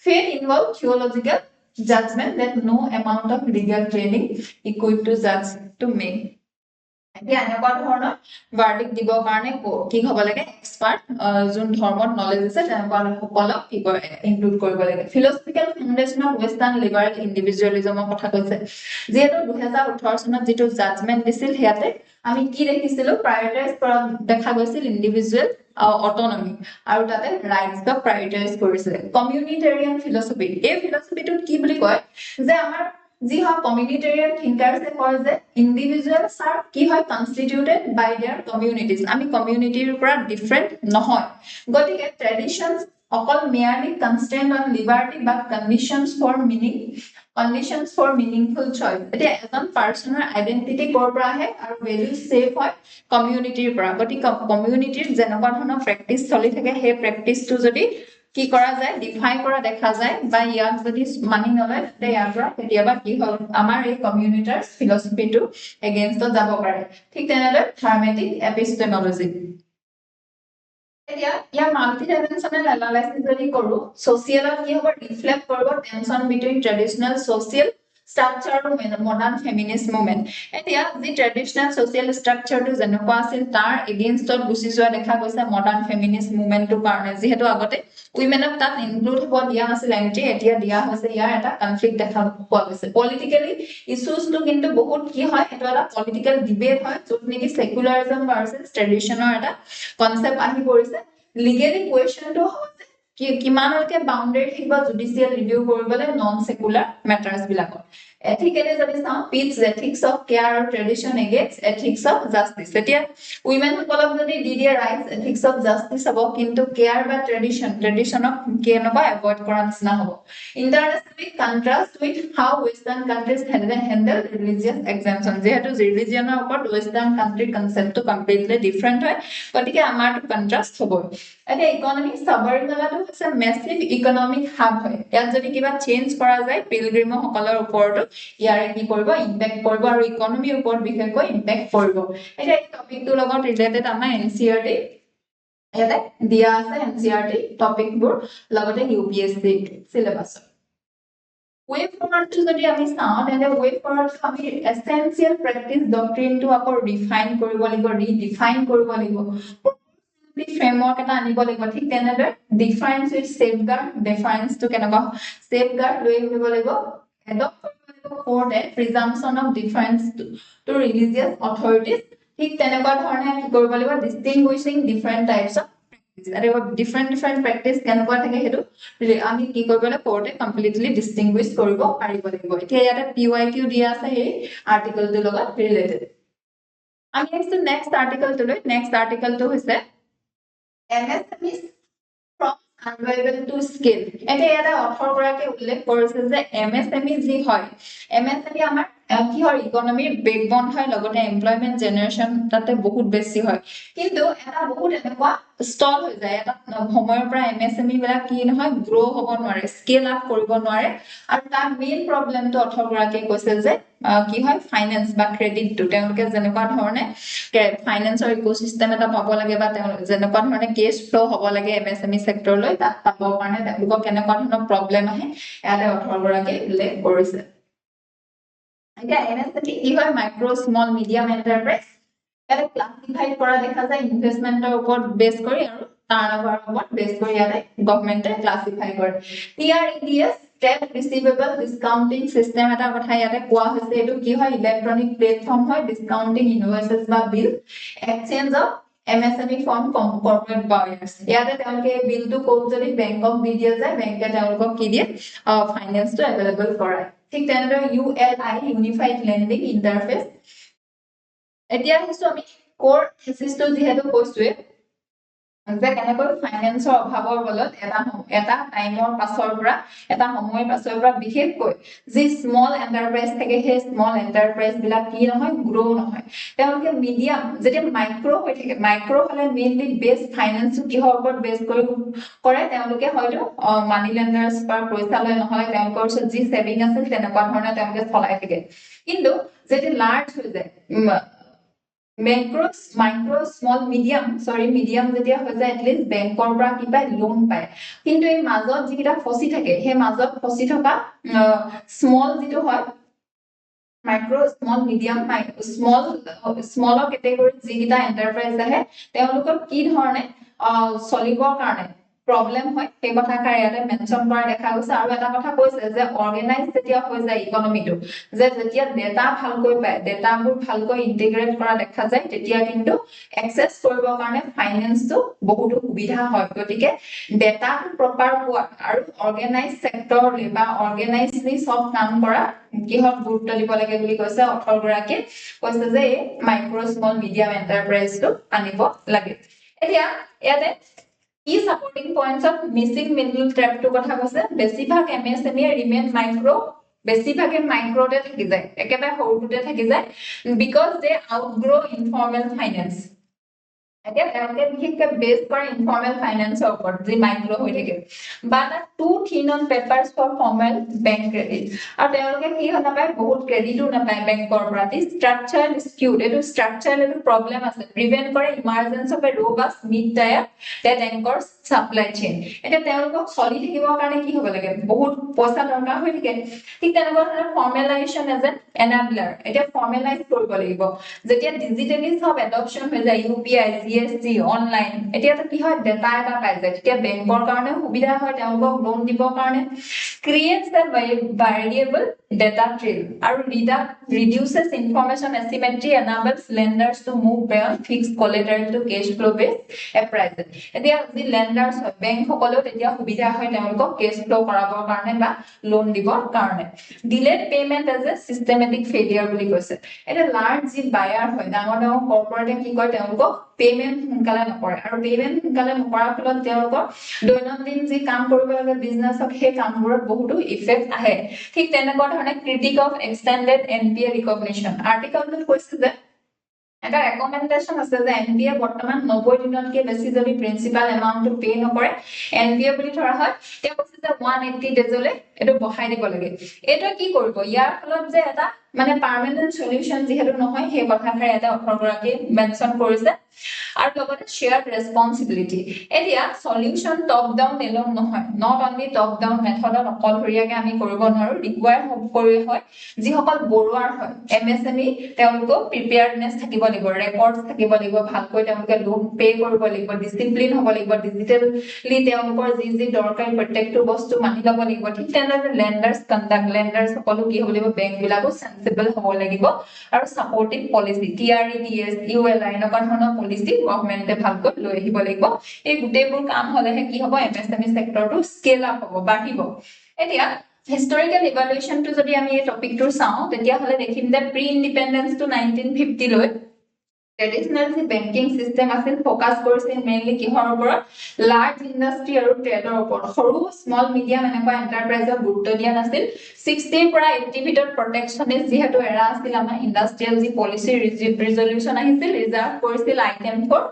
faith involve theological judgment that no amount of legal training equipped to judge to make এতিয়া এনেকুৱা ধৰণৰ ভাৰ্ডিক দিবৰ কাৰণে কি হ'ব লাগে এক্সপাৰ্ট যোন ধৰ্মত নলেজ আছে তেনেকুৱা সকলক কি কৰে ইনক্লুড কৰিব লাগে ফিলচফিক্যাল ফাউন্ডেশন অফ ওয়েস্টাৰ্ণ লিবাৰেল ইন্ডিভিজুয়ালিজমৰ কথা কৈছে যেহেতু 2018 চনত যেটো জাজমেন্ট দিছিল হেয়াতে আমি কি দেখিছিলো প্ৰায়োৰিটাইজ কৰা দেখা গৈছিল ইন্ডিভিজুয়াল অটোনমি আৰু তাতে ৰাইটস বা প্ৰায়োৰিটাইজ কৰিছিল কমিউনিটেৰিয়ান ফিলচফি এই ফিলচফিটো কি বুলি কয় যে আমাৰ যি হয় কমিউনিটেৰিয়ান থিংকাৰছে কয় যে ইন্ডিভিজুৱেলছ আৰ কি হয় কনস্টিটিউটেড বাই देयर কমিউনিটিজ আমি কমিউনিটিৰ পৰা ডিফাৰেন্ট নহয় গতিকে ট্ৰেডিশনস অকল মেয়াৰলি কনস্ট্ৰেন্ট অন লিবাৰ্টি বা কন্ডিশনস ফৰ মিনিংফুল চইচ এতিয়া এজন পাৰ্সনৰ আইডেন্টিটি কৰ পৰা আহে আৰু ভ্যালু সেভ হয় কমিউনিটিৰ পৰা গতিকে কমিউনিটিৰ যেনেকুৱা ধৰণৰ প্ৰেক্টিস চলি থাকে সেই প্ৰেক্টিসটো যদি কি কৰা যায় ডিফাইন কৰা দেখা যায় বা ইয়াক যদি মানি নলয় তে ইয়াৰ পৰা কেতিয়াবা কি হয় আমাৰ এই কমিউনিটাৰ ফিলসফিটো এগেইনষ্টত যাব পাৰে ঠিক তেনেদৰে থাৰ্মেটিক এপিষ্টেমোলজি এতিয়া ইয়াৰ মাল্টি ডাইমেনশনাল এনালাইসিস যদি কৰো সোশিয়েলত কি হ'ব ৰিফ্লেক্ট কৰিব tension between traditional social structure to modern feminist movement এতিয়া যি ট্ৰেডিশনাল সোশিয়েল স্ট্ৰাকচাৰটো যেনেকুৱা আছিল তাৰ এগেইনষ্টত গুছি যোৱা দেখা গৈছে মডাৰ্ন ফেমিনিষ্ট মুভমেন্টৰ কাৰণে যেহেতু আগতে উইমেনক তাত ইনক্লুড হ'ব দিয়া নাছিল এন্ট্ৰি এতিয়া দিয়া হৈছে ইয়াৰ এটা কনফ্লিক্ট দেখা পোৱা গৈছে পলিটিক্যালি ইস্যুজটো কিন্তু বহুত কি হয় এটা এটা পলিটিক্যাল ডিবেট হয় যত নেকি সেকুলাৰিজম ভাৰ্সেস ট্ৰেডিশনৰ এটা কনসেপ্ট আহি পৰিছে লিগেলি কোৱেশ্চনটো হৈছে কিমানলৈকে বাউন্ডাৰী থাকিব জুডিচিয়েল ৰিভিউ কৰিবলৈ নন সেকুলাৰ মেটাৰ্স বিলাকত ethically যদি চাওঁ পিটস ethics of care or tradition against ethics of justice এতিয়া উইমেন সকলক যদি দি দিয়ে ৰাইটস ethics of justice হ'ব কিন্তু কেয়াৰ বা ট্ৰেডিশনক কেনেকুৱা এভয়েড কৰা নিচিনা হ'ব internationally contrast with how western countries handle religious exemption যেহেতু ৰিলিজিয়নৰ ওপৰত ওয়েস্টাৰ্ণ কান্ট্ৰিৰ কনসেপ্টটো কমপ্লিটলি ডিফাৰেন্ট হয় গতিকে আমাৰটো কন্ট্ৰাষ্ট হ'ব এতিয়া ইকোনমিক সাবৰিমালাটো হৈছে মেসিভ ইকোনমিক হাব হয় ইয়াত যদি কিবা চেঞ্জ কৰা যায় পিলগ্ৰিম সকলৰ ওপৰত ইয়াৰে কি কৰিব ইম্প্যাক্ট কৰিব আৰু ইকোনমিৰ ওপৰত বিশেষকৈ ইম্প্যাক্ট কৰিব এটা এই টপিকটোৰ লগত ৰিলেটেড আমাৰ এনসিআৰটি ইয়াতে দিয়া আছে এনসিআৰটি টপিকবোৰ লগতে UPSC syllabus way forward to যদি আমি চাওঁ তেন্তে way forward আমি এসেনশিয়াল প্ৰেক্টিস ডক্ট্ৰিনটো আকৌ ৰিফাইন কৰিব লাগিব ৰিডিফাইন কৰিব লাগিব framework এটা আনিব লাগিব ঠিক তেনেদৰে ডিফাৰেন্স উইথ সেফগাৰ্ড ডিফাৰেন্স টু কেনেকুৱা সেফগাৰ্ড লৈ আহিব লাগিব adopt for the presumption of difference to religious authorities ঠিক তেনেকুৱা ধৰণে কি কৰিব লাগিব distinguishing different types of practice আৰু different practice কেনেকুৱা থাকে হেতু আমি কি কৰিব লাগিব কোৰ্টে কমপ্লিটলি ডিস্টিংগুইশ কৰিব পাৰিব লাগিব এতিয়া ইয়াতে PYQ দিয়া আছে এই আৰ্টিকেলটোৰ লগত ৰিলেটেড আমি নেক্সট আৰ্টিকেলটো হৈছে MSMEs from unviable to scale এতিয়া এটা অথৰ গৰাকী উল্লেখ কৰিছে যে MSME যি হয় MSME আমাৰ কি হয় ইকোনমিৰ বেকবোন হয় লগতে এমপ্লয়মেন্ট জেনাৰেশন তাতে বহুত বেছি হয় কিন্তু এটা বহুত এনেকুৱা ষ্টল হৈ যায় এটা সময়ৰ পৰা MSME বিলাক কি নহয় গ্ৰো হ'ব নোৱাৰে স্কেল আপ কৰিব নোৱাৰে আৰু তাৰ মেইন প্ৰবলেমটো অথৰ গৰাকীয়ে কৈছে যে কি হয় ফাইনান্স বা ক্ৰেডিটটো তেওঁলোকে যেনেকুৱা ধৰণে ফাইনান্সৰ ইকোসিস্টেম এটা পাব লাগে বা যেনেকুৱা ধৰণে কেছ ফ্লো হ'ব লাগে MSME সেক্টৰলৈ তাত পাবৰ কাৰণে তেওঁলোকক কেনেকুৱা ধৰণৰ প্ৰবলেম আহে ইয়াতে অথৰ গৰাকীয়ে উল্লেখ কৰিছে এতিয়া MSME কি হয় মাইক্ৰো স্মল মিডিয়াম এন্টাৰপ্ৰাইজ এটা ক্লাসিফাই কৰা দেখা যায় ইনভেষ্টমেন্টৰ ওপৰত বেস কৰি আৰু turnover upon based কৰি ইয়াতে গভৰ্ণমেণ্টে ক্লাসিফাই কৰে TREDS trade receivable discounting system এটা কথা ইয়াতে কোৱা হৈছে এটো কি হয় ইলেক্ট্ৰনিক প্লেটফৰ্ম হয় ডিসকাউন্টিং ইনভয়েসেস বা bill exchange of MSME from corporate buyers ইয়াতে তেওঁলোকে বিলটো কোড যদি বেংকক দি দিয়া যায় বেংকে তেওঁলোকক কি দিয়ে ফাইনান্সটো अवेलेबल কৰায় ঠিক তেনেদৰে ULI ইউনিফাইড লেন্ডিং ইন্টাৰফেস এতিয়া হিছো আমি কোৰ থিসিসটো যেহেতু কৈছোৱে যে কেনেকৈ ফাইনান্সৰ অভাৱৰ বলত এটা টাইমৰ পাছৰ পৰা এটা সময়ৰ পাছৰ পৰা বিশেষকৈ যি স্মল এন্টাৰপ্ৰাইজ থাকে হে স্মল এন্টাৰপ্ৰাইজ বিলাক কি নহয় গ্ৰো নহয় তেওঁলোকে মিডিয়াম যেতিয়া মাইক্ৰো হৈ থাকে মাইক্ৰো হলে মেইনলি বেস ফাইনান্স কিহৰ ওপৰত বেস কৰি কৰে তেওঁলোকে হয়তো মানি লেন্ডাৰ্স পৰা পইচা লয় নহলে তেওঁলোকৰ ওচৰত যি সেভিং আছে তেনেকুৱা ধৰণে তেওঁলোকে চলাই থাকে কিন্তু যেতিয়া লাৰ্জ হৈ যায় Macro, micro, small, medium যেতিয়া হৈ যায় at least বেংকৰ পৰা কিবা লোন পায় কিন্তু এই মাজত যিকিটা ফসি থাকে হে মাজত ফসি থকা স্মল যেটো হয় micro small medium small category যিকিটা এন্টাৰপ্ৰাইজ আহে তেওঁলোকৰ কি ধৰণে চলিবৰ কাৰণে প্ৰবলেম হয় এই কথাকাৰ ইয়াতে মেনশন কৰা দেখা গৈছে আৰু এটা কথা কৈছে যে অৰ্গানাইজ যেতিয়া হৈ যায় ইকনমিটো যে যেতিয়া ডেটা ভালকৈ পায় ডেটাবোৰ ভালকৈ ইন্টিগ্ৰেট কৰা দেখা যায় তেতিয়া কিন্তু এক্সেস কৰিবৰ কাৰণে ফাইনান্সটো বহুত সুবিধা হয় গতিকে ডেটা প্ৰপাৰ পোৱা আৰু অৰ্গানাইজ সেক্টৰ বা অৰ্গানাইজলি সব কাম কৰা কিহত গুৰুত্ব দিব লাগে বুলি কৈছে অথৰ গৰাকী কৈছে যে মাইক্ৰো স্মল মিডিয়াম এন্টাৰপ্ৰাইজটো আনিব লাগে এতিয়া ইয়াতে কি supporting points of missing middle trap to কথা কৈছে বেছিভাগ এমএসএমই ৰিমেইন মাইক্ৰো বেছিভাগে মাইক্ৰোতে থাকি যায় একেবাৰে সৰুতে থাকি যায় বিকজ দে আউটগ্ৰো ইনফৰ্মেল ফাইনান্স এতিয়া তেওঁলোকে বিশেষকৈ বেস কৰে ইনফৰ্মেল ফাইনান্সৰ ওপৰত যি মাইক্ৰো হৈ থাকে but too thin on papers for formal bank credit আৰু তেওঁলোকে কি হয় নাপায় বহুত ক্ৰেডিটো নাপায় বেংকৰ পৰা দি ষ্ট্ৰাকচাৰেল স্কিউড এটো ষ্ট্ৰাকচাৰেল এটো প্ৰবলেম আছে প্ৰিভেন্ট কৰে emergence of a robust mid tier that anchors supply chain এটা তেওঁলোকক চলি থাকিবৰ কাৰণে কি হ'ব লাগে বহুত পইচা দৰকাৰ হৈ থাকে ঠিক তেনেকুৱা ধৰণৰ ফৰ্মেলাইজেশন এজ এন এনাবলাৰ এটা ফৰ্মেলাইজ কৰিব লাগিব যেতিয়া ডিজিটালি সব এডপশন হৈ যায় UPI CSE অনলাইন এতিয়াটো কি হয় ডেটা এটা পাই যায় তেতিয়া বেংকৰ কাৰণে সুবিধা হয় তেওঁলোকক লোন দিবৰ কাৰণে creates a variable data trail আৰু reduces information asymmetry enables lenders to move beyond fixed collateral to cash flow based appraisal এতিয়া যি লেন্ডাৰ্স হয় বেংক সকলেও তেতিয়া সুবিধা হয় তেওঁলোকক কেশ ফ্লো কৰাবৰ কাৰণে বা লোন দিবৰ কাৰণে delayed payment as a systematic failure বুলি কৈছে এটা লাৰ্জ যি বায়াৰ হয় ডাঙৰ ডাঙৰ কৰ্পৰেটে কি কয় তেওঁলোকক পেমেন্ট সোনকালে নকৰে আৰু পেমেন্ট সোনকালে নকৰাৰ ফলত তেওঁলোকৰ দৈনন্দিন যি কাম কৰিব লাগে বিজনেছক সেই কামবোৰত বহুতো ইফেক্ট আহে ঠিক তেনেকুৱা ধৰণে critique of extended NPA recognition আৰ্টিকলটোত কৈছে যে এটা ৰেকমেন্ডেশন আছে যে এনপিএ বৰ্তমান 90 দিনতকৈ বেছি যদি প্ৰিন্সিপাল এমাউন্টটো পে নকৰে এনপিএ বুলি ধৰা হয় তেওঁ কৈছে যে 180 ডেজলৈ এটো বহাই দিব লাগে এটো কি কৰিব ইয়াৰ ফলত যে এটা মানে পাৰ্মানেন্ট সলিউশন যেহেতু নহয় সেই কথাখাৰ এটা অথৰগৰাকী মেনশন কৰিছে আৰু লগতে শেয়াৰ্ড ৰেসপন্সিবিলিটি এতিয়া সলিউশন টপ ডাউন এলং নহয় নট অনলি টপ ডাউন মেথডত অকলহৰিয়াকে আমি কৰিব নোৱাৰো ৰিকোয়াৰ কৰি হয় যিসকল বৰুৱাৰ হয় এমএসএমই তেওঁলোকক প্ৰিপেয়াৰনেছ থাকিব লাগিব ৰেকৰ্ডছ থাকিব লাগিব ভালকৈ তেওঁলোকে লোন পে কৰিব লাগিব ডিসিপ্লিন হ'ব লাগিব ডিজিটেলি তেওঁলোকৰ যি দৰকাৰী প্ৰত্যেকটো বস্তু মানি ল'ব লাগিব ঠিক তেনেদৰে লেন্ডাৰ্স কন্ডাক্ট লেন্ডাৰ্স সকলো কি হ'ব লাগিব বেংক বিলাকো সেন্সিবল হ'ব লাগিব আৰু সাপোৰ্টিভ পলিসি TREDS ULI এনেকুৱা ধৰণৰ পলিসি গভৰ্ণমেণ্টে ভালকৈ লৈ আহিব লাগিব এই গুটেবোৰ কাম হলেহে কি হ'ব এমএসএমই সেক্টৰটো স্কেল আপ হ'ব বাঢ়িব এতিয়া historical evaluation to যদি আমি এই টপিকটো চাও তেতিয়া হলে দেখিম যে প্ৰি ইন্ডিপেন্ডেন্স টু 1950 লৈ ট্ৰেডিশনাল বেংকিং সিস্টেম আছিল ফোকাস কৰিছিল মেইনলি কিহৰ ওপৰত লাৰ্জ ইন্ডাষ্ট্ৰি আৰু ট্ৰেডৰ ওপৰত সৰু স্মল মিডিয়াম এনেকুৱা এন্টাৰপ্ৰাইজক গুৰুত্ব দিয়া নাছিল 60 পৰা 80 ভিতৰত প্ৰটেকচনিষ্ট যেহেতু এৰা আছিল আমাৰ ইন্ডাষ্ট্ৰিয়েল যি পলিসি ৰিজলিউশন আহিছিল ৰিজাৰ্ভ কৰিছিল item for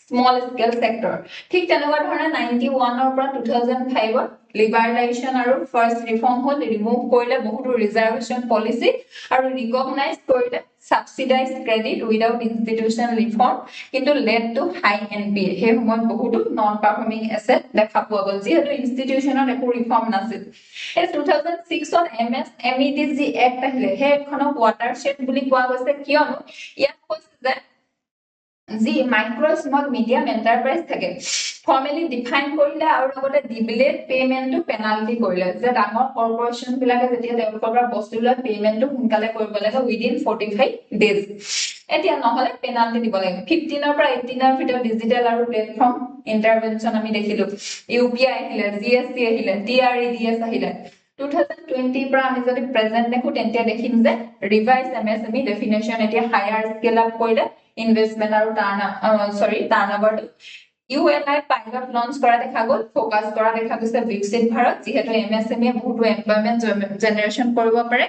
small scale sector ঠিক তেনেকুৱা ধৰণে 91 ৰ পৰা 2005 ত লিবাৰেলাইজেশন আৰু ফাৰ্স্ট ৰিফৰ্ম হল ৰিমুভ কৰিলে বহুতো ৰিজাৰ্ভেশন পলিসি আৰু ৰিকগনাইজ কৰিলে subsidized credit without institutional reform কিন্তু led to high NPA হে সময়ত বহুতো নন পারফর্মিং এসেট দেখা পোৱা গল যেহেতু ইনষ্টিটিউশনত একো ৰিফৰ্ম নাছিল এই 2006 ত MSMEDC এক্ট আহিলে হে এখনক ওয়াটাৰশেড বুলি কোৱা গৈছে কিয়নো ইয়াত কৈছে যে যি মাইক্ৰ স্মল মিডিয়াম এন্টাৰপ্ৰাইজ থাকে ফৰ্মেলি ডিফাইন কৰিলে আৰু লগতে ডিলেড পেমেন্টটো পেনাল্টি কৰিলে যে ডাঙৰ কৰ্পোৰেচন বিলাকে যেতিয়া তেওঁলোকৰ পৰা বস্তু লয় পেমেন্টটো সোনকালে কৰিব লাগে উইদিন 45 ডেজ এতিয়া নহলে পেনাল্টি দিব লাগে 15 পৰা 18 ভিতৰত ডিজিটেল আৰু প্লেটফৰ্ম ইন্টাৰভেনশন আমি দেখিলো UPI আহিলে GST আহিলে TREDS আহিলে 2020 পৰা আমি যদি প্ৰেজেন্ট দেখো তেন্তে দেখিম যে ৰিভাইজ MSME ডেফিনেশন এতিয়া হায়াৰ স্কেল আপ কৰিলে ইনভেষ্টমেন্ট আৰু টাৰ্নওভাৰ ULI পাইলট লঞ্চ কৰা দেখা গল ফোকাস কৰা দেখা গৈছে বিকশিত ভাৰত যেহেতু MSME বহুতো এমপ্লয়মেন্ট জেনাৰেশন কৰিব পাৰে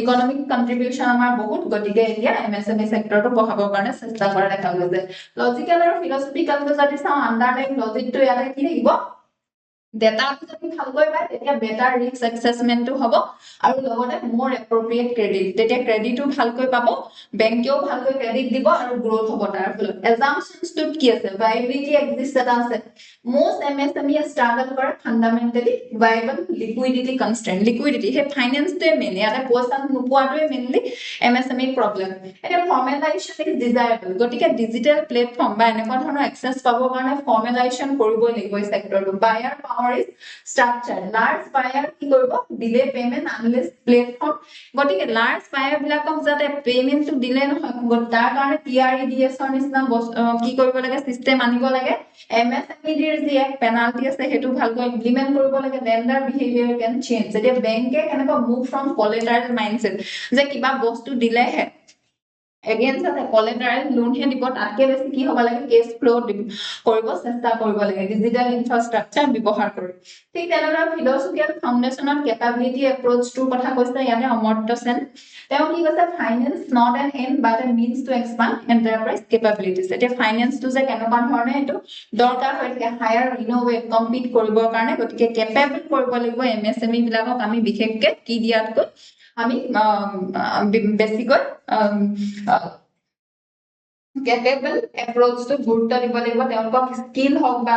ইকোনমিক কন্ট্ৰিবিউশন আমাৰ বহুত গতিকে এতিয়া MSME সেক্টৰটো বঢ়াবৰ কাৰণে চেষ্টা কৰা দেখা গৈছে লজিক্যাল আৰু ফিলসফিক্যালটো যদি চাও আন্ডাৰলাইন লজিকটো ইয়াতে কি থাকিব Data যদি ভালকৈ পায় তেতিয়া বেটাৰ ৰিস্ক এসেসমেন্টটো হ'ব আৰু লগতে মোৰ এপ্ৰোপ্ৰিয়েট ক্ৰেডিট তেতিয়া ক্ৰেডিটটো ভালকৈ পাব বেংকেও ভালকৈ ক্ৰেডিট দিব আৰু গ্ৰোথ হ'ব তাৰ ফলত এজাম্পশনছটো কি আছে ভাইবিলিটি এক্সিষ্ট এটা আছে most MSME struggle কৰে ফান্ডামেন্টালি ভাইবল লিকুইডিটি কনস্ট্ৰেন্ট লিকুইডিটি হে ফাইনান্সতে মেইন ইয়াতে পইচা নোপোৱাটোৱে মেইনলি MSME প্ৰবলেম এটা ফৰ্মেলাইজেশন ইজ ডিজায়াবল গতিকে ডিজিটেল প্লেটফৰ্ম বা এনেকুৱা ধৰণৰ এক্সেস পাবৰ কাৰণে ফৰ্মেলাইজেশন কৰিবই লাগিব এই সেক্টৰটো বায়াৰ পাৱাৰ ইজ স্ট্ৰাকচাৰ লাৰ্জ বায়াৰ কি কৰিব ডিলে পেমেন্ট আনলেস প্লেটফৰ্ম গতিকে লাৰ্জ বায়াৰ বিলাকক যাতে পেমেন্টটো দিলে নহয় তাৰ কাৰণে TREDS ৰ নিচিনা কি কৰিব লাগে সিস্টেম আনিব লাগে MSME ৰ যি এক পেনাল্টি আছে হেতু ভালকৈ ইমপ্লিমেন্ট কৰিব লাগে লেন্ডাৰ বিহেভিয়াৰ ক্যান চেঞ্জ যেতিয়া বেংকে কেনেকৈ মুভ ফ্ৰম কোলেটাৰেল মাইন্ডসেট যে কিবা বস্তু দিলেহে against the collateral loan হে দিব তাতকে বেছি কি হ'ব লাগে কেছ ফ্লো কৰিব চেষ্টা কৰিব লাগে ডিজিটেল ইনফ্ৰাষ্ট্ৰাকচাৰ ব্যৱহাৰ কৰি ঠিক তেনেদৰে ফিলসফিক্যাল ফাউন্ডেশনৰ কেপাবিলিটি এপ্ৰোচটো কথা কৈছে ইয়াতে অমৰ্ত্য সেন তেওঁ কি কৈছে finance not an end but a means to expand enterprise capabilities এতিয়া ফাইনান্সটো যে কেনেকুৱা ধৰণে এটো দৰকাৰ হৈ থাকে হায়াৰ ইনোভেট কম্পিট কৰিবৰ কাৰণে গতিকে কেপেবল কৰিব লাগিব MSME বিলাকক আমি বিশেষকে কি দিয়াতকৈ আমি বেছিকৈ capable approach to গুৰুত্ব দিব লাগিব তেওঁলোকক স্কিল হক বা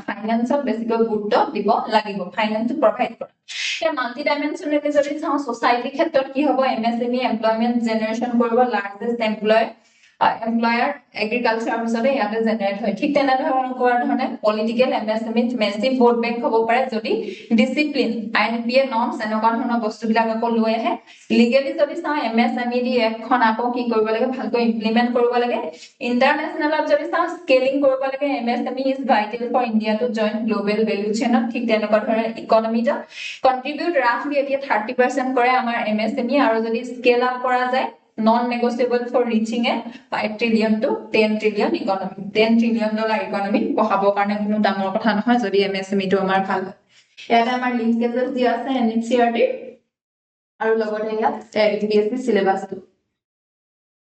ফাইনান্সত বেছিকৈ গুৰুত্ব দিব লাগিব ফাইনান্স প্ৰভাইড কৰা এতিয়া মাল্টি ডাইমেনশনালি যদি চাও সোসাইটি ক্ষেত্ৰত কি হ'ব MSME এমপ্লয়মেন্ট জেনাৰেশন কৰিব লাৰ্জেষ্ট এমপ্লয়াৰ এগ্ৰিকালচাৰ পিছতে ইয়াতে জেনাৰেট হয় ঠিক তেনেধৰণে political MSME massive vote bank হ'ব পাৰে যদি ডিসিপ্লিন INPA নৰ্মছ এনেকুৱা ধৰণৰ বস্তুবিলাক আকৌ লৈ আহে লিগেলি যদি চাও MSME দি এখন আকৌ কি কৰিব লাগে ভালকৈ ইমপ্লিমেন্ট কৰিব লাগে ইন্টাৰনেশনালত যদি চাও স্কেলিং কৰিব লাগে MSME is vital for India to join global value চেইনত ঠিক তেনেকুৱা ধৰণৰ ইকোনমিটা কন্ট্ৰিবিউট ৰাফলি এতিয়া 30% কৰে আমাৰ MSME আৰু যদি স্কেল আপ কৰা যায় non-negotiable for reaching a 5 trillion to 10 trillion economy. $10 trillion economy বহাবৰ কাৰণে কোনো ডাঙৰ কথা নহয় যদি MSME টো আমাৰ ভাল ইয়াতে আমাৰ লিংকেজেস দিয়া আছে NCERT আৰু লগতে ইয়াত UPSC সিলেবাসটো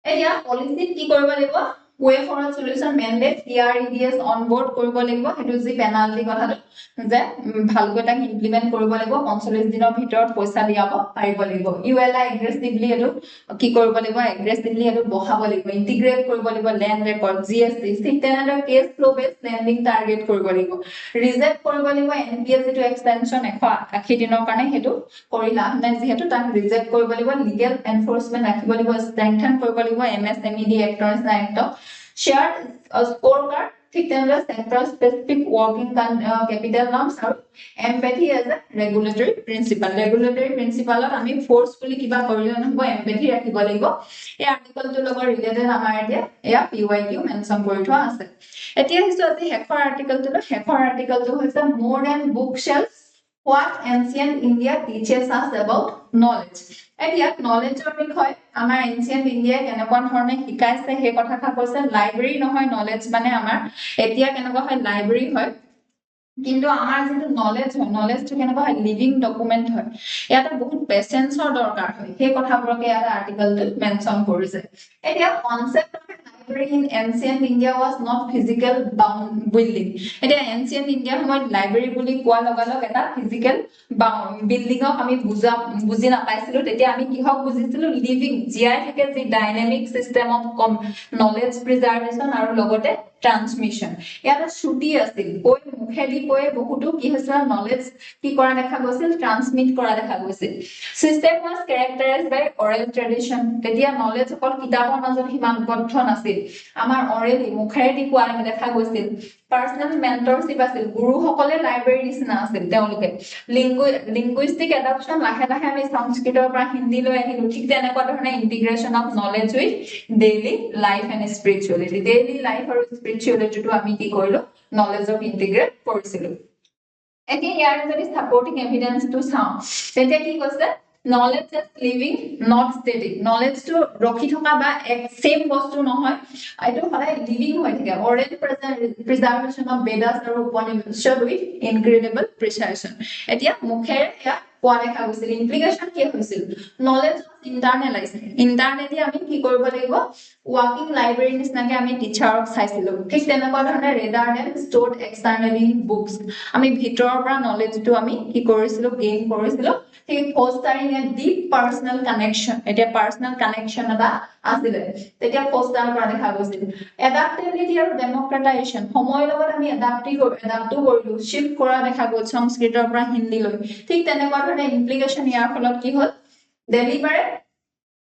এতিয়া পলিসিত কি কৰিব লাগিব way for a solution mandate TREDS on board কৰিব লাগিব হেতু যি পেনাল্টি কথাটো যে ভালকৈ তাক ইমপ্লিমেন্ট কৰিব লাগিব 45 দিনৰ ভিতৰত পইচা দিয়াব পাৰিব লাগিব ULI এগ্ৰেছিভলি হেতু কি কৰিব লাগিব এগ্ৰেছিভলি হেতু বহাব লাগিব ইন্টিগ্ৰেট কৰিব লাগিব ল্যান্ড ৰেকৰ্ড GST ঠিক তেনেদৰে cash flow base lending target কৰিব লাগিব ৰিজেক্ট কৰিব লাগিব NPS যেটো এক্সটেনশন 180 দিনৰ কাৰণে হেতু কৰি লাভ নাই যেহেতু তাক ৰিজেক্ট কৰিব লাগিব লিগেল এনফোৰ্সমেন্ট ৰাখিব লাগিব ষ্ট্ৰেংথেন কৰিব লাগিব MSME দি এক্টৰছ না এক্টৰ shared scorecard ঠিক তেনেদৰে sector specific working capital norms আৰু empathy as a regulatory principle আমি forcefully কিবা কৰিলে নহব empathy ৰাখিব লাগিব এই আৰ্টিকলটো লগত ৰিলেটেড আমাৰ এতিয়া এয়া PYQ মেনশন কৰি থোৱা আছে এতিয়া হিছো আজি হেকৰ আৰ্টিকলটো হৈছে more than bookshelves what ancient India teaches us about knowledge এতিয়া knowledgeৰ বিষয় আমাৰ ancient India কেনেকুৱা ধৰণে শিকাইছে হে কথা কৈছে লাইব্ৰেৰী নহয় knowledge মানে আমাৰ এতিয়া কেনেকুৱা হয় লাইব্ৰেৰী হয় কিন্তু আমাৰ যেটো knowledge কেনেকুৱা হয় লিভিং ডকুমেন্ট হয় ইয়াতে বহুত পেশেন্সৰ দৰকাৰ হয় হে কথাবোৰকে ইয়াতে আৰ্টিকলটো মেনশন কৰিছে এতিয়া concept library in ancient India was not physical bound building এটা ancient India সময়ত library বুলি কোৱা লগালগ এটা physical বিল্ডিংক আমি বুজি নাপাইছিলো তেতিয়া আমি কিহক বুজিছিলো লিভিং জিআই থাকে যে ডাইনামিক সিস্টেম অফ নলেজ প্ৰিজাৰ্ভেশন আৰু লগতে ট্ৰান্সমিশন ইয়াতে ছুটি আছিল কৈ মুখেদি কৈ বহুতো কি হৈছিল নলেজ কি কৰা দেখা গৈছিল ট্ৰান্সমিট কৰা দেখা গৈছিল system was characterized by oral tradition তেতিয়া নলেজ অকল কিতাপৰ মাজত সীমাবদ্ধ নাছিল আমাৰ অৰেলি মুখেদি কোৱা দেখা গৈছিল পাৰ্সোনাল মেন্টৰশিপ আছিল গুৰুসকলে লাইব্ৰেৰী নিচিনা আছিল তেওঁলোকে লিংগুইষ্টিক এডাপশন লাহে লাহে আমি সংস্কৃতৰ পৰা হিন্দীলৈ আহিলো ঠিক তেনেকুৱা ধৰণে integration of knowledge with daily life and spirituality daily life আৰু স্পিৰিচুৱেলিটিটো আমি কি কৰিলো নলেজক ইন্টিগ্ৰেট কৰিছিলো এতিয়া ইয়াৰ যদি সাপোৰ্টিং এভিডেন্সটো চাওঁ তেতিয়া কি কৈছে knowledge is living not static knowledge to ৰখি থকা বা এক সেম বস্তু নহয় এটো সদায় লিভিং হৈ থাকে oral preservation of vedas আৰু উপনিষদ with incredible precision এতিয়া মুখেৰে ইয়া কোৱা দেখা গৈছিল ইমপ্লিকেশন কি হৈছিল knowledge internalized internally আমি কি কৰিব লাগিব walking library নিচিনাকে আমি টিচাৰক চাইছিলো ঠিক তেনেকুৱা ধৰণে rather than stored externally in books আমি ভিতৰৰ পৰা নলেজটো আমি কি কৰিছিলো গেইন কৰিছিলো ঠিক fostering a deep personal connection এটা personal connection এটা আছিল তেতিয়া foster কৰা দেখা গৈছিল adaptability আৰু democratization সময়ৰ লগত আমি এডাপ্ট কৰিলো শিফট কৰা দেখা গ'ল সংস্কৃতৰ পৰা হিন্দীলৈ ঠিক তেনেকুৱা ধৰণে ইমপ্লিকেশন ইয়াৰ ফলত কি হ'ল deliberate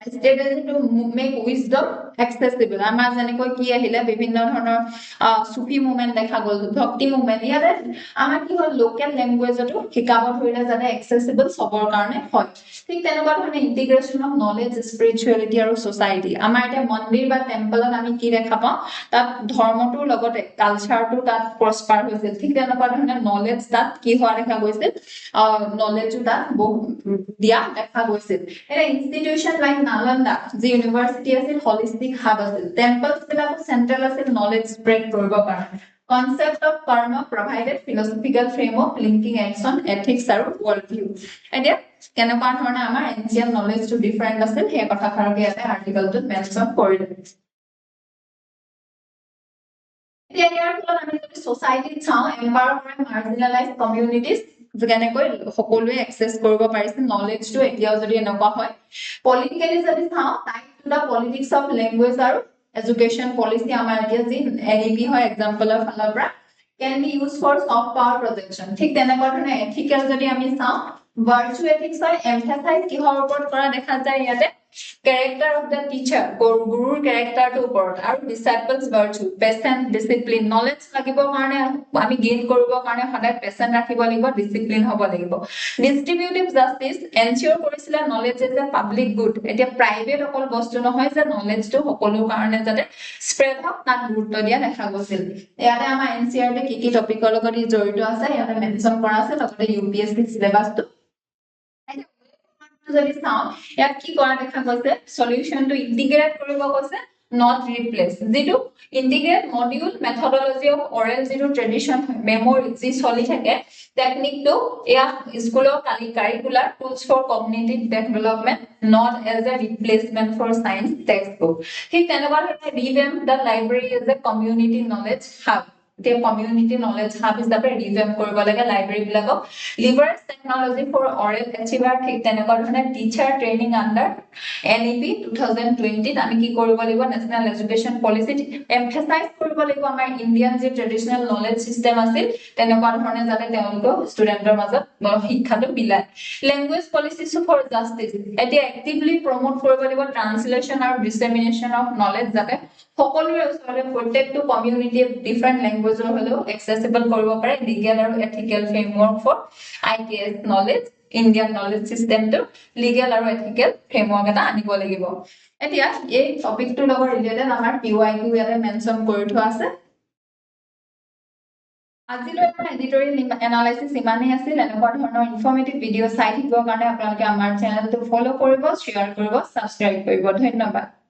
strategy to make wisdom accessible আমাৰ যেনেকৈ কি আহিলে বিভিন্ন ধৰণৰ সুফি মুভমেন্ট দেখা গ'ল ভক্তি মুভমেন্ট ইয়াতে আমাৰ কি হ'ল লোকেল ল্যাঙ্গুৱেজটো শিকাব ধৰিলে যাতে accessible সবৰ কাৰণে হয় ঠিক তেনেকুৱা ধৰণে ইন্টিগ্ৰেশন অফ নলেজ স্পিৰিচুৱেলিটি আৰু সোসাইটি আমাৰ এটা মন্দিৰ বা টেম্পলত আমি কি দেখা পাওঁ তাত ধৰ্মটোৰ লগতে কালচাৰটো তাত প্ৰস্পাৰ হৈছিল ঠিক তেনেকুৱা ধৰণে নলেজ তাত কি হোৱা দেখা গৈছিল নলেজটো তাত দিয়া দেখা গৈছিল এটা ইনষ্টিটিউচন লাইক নালন্দা যি ইউনিভাৰ্সিটি আছিল holistic hub আছিল temples বিলাক central আছিল knowledge spread কৰিব কাৰণে concept of karma provided philosophical framework linking action ethics আৰু world view এতিয়া কেনেকুৱা ধৰণে আমাৰ ancient knowledge to different আছিল সেই কথাষাৰকে ইয়াতে আৰ্টিকেলটোত মেনচন কৰিলে এতিয়া ইয়াৰ ফলত আমি যদি সোসাইটিত চাওঁ এম্পাৱাৰ কৰে মাৰ্জিনালাইজড কমিউনিটিজ যেনেকৈ সকলোৱে এক্সেস কৰিব পাৰিছে নলেজটো এতিয়াও যদি এনেকুৱা হয় পলিটিক্যালি যদি চাওঁ type to the politics of language আৰু এডুকেশন পলিসি আমাৰ এতিয়া যি এনইপি হয় এক্সাম্পলৰ ফালৰ পৰা can be used for soft power projection ঠিক তেনেকুৱা ধৰণে এথিক্যাল যদি আমি চাওঁ virtue ethics হয় emphasize কিহৰ ওপৰত কৰা দেখা যায় ইয়াতে character of the teacher গুৰুৰ characterটো ওপৰত আৰু disciples virtue patience discipline knowledge লাগিবৰ কাৰণে আমি গেইন কৰিবৰ কাৰণে সদায় পেশেন্ট ৰাখিব লাগিব ডিসিপ্লিন হ'ব লাগিব distributive justice ensure কৰিছিল knowledge is a public good এতিয়া প্ৰাইভেট অকল বস্তু নহয় যে knowledgeটো সকলো কাৰণে যাতে স্প্ৰেড হওক তাক গুৰুত্ব দিয়া দেখা গৈছিল ইয়াতে আমাৰ এনসিআৰটি কি টপিকৰ লগত জড়িত আছে ইয়াতে মেনচন কৰা আছে লগতে ইউপিএসসি সিলেবাসটো যদি চাওঁ ইয়াত কি কৰা দেখা গৈছে সলিউশনটো ইন্টিগ্ৰেট কৰিব কৈছে not replace যেটো integrate module methodology of oral যেটো ট্ৰেডিশন মেমৰি যি চলি থাকে টেকনিকটো এয়া স্কুলৰ curricular tools for cognitive development not as a replacement for science textbook ঠিক তেনেকুৱা ধৰণে revamp the library as a community knowledge hub the community knowledge hub হিচাপে revamp কৰিব লাগে লাইব্ৰেৰী বিলাকক leverage technology for oral achiever ঠিক তেনেকুৱা ধৰণে টিচাৰ ট্ৰেইনিং আন্ডাৰ NEP 2020 আমি কি কৰিব লাগিব নেশনাল এডুকেশন পলিসি এমফাসাইজ কৰিব লাগিব আমাৰ ইন্ডিয়ান যে ট্ৰেডিশনাল নলেজ সিস্টেম আছিল তেনেকুৱা ধৰণে যাতে তেওঁলোকক ষ্টুডেন্টৰ মাজত শিক্ষাটো বিলাই ল্যাঙ্গুৱেজ পলিসি ফৰ জাস্টিস এতিয়া এক্টিভলি প্ৰমোট কৰিব লাগিব ট্ৰান্সলেচন আৰু ডিসেমিনেশন অফ নলেজ যাতে সকলোৰে ওচৰতে প্ৰত্যেকটো কমিউনিটিয়ে ডিফাৰেন্ট ল্যাঙ্গুৱেজৰ হলেও এক্সেসিবল কৰিব পাৰে লিগ্যাল আৰু ethical framework for ITS knowledge Indian knowledge সিস্টেমটো লিগ্যাল আৰু এথিক্যাল ফ্ৰেমৱৰ্ক এটা আনিব লাগিব এতিয়া এই টপিকটোৰ লগত ৰিলেটেড আমাৰ PYQ ইয়াতে মেনচন কৰি থোৱা আছে আজিলৈ আমাৰ এডিটৰিয়েল এনালাইসিস ইমানেই আছিল এনেকুৱা ধৰণৰ ইনফৰ্মেটিভ ভিডিও চাই থাকিবৰ কাৰণে আপোনালোকে আমাৰ চেনেলটো ফলো কৰিব শ্বেয়াৰ কৰিব সাবস্ক্ৰাইব কৰিব ধন্যবাদ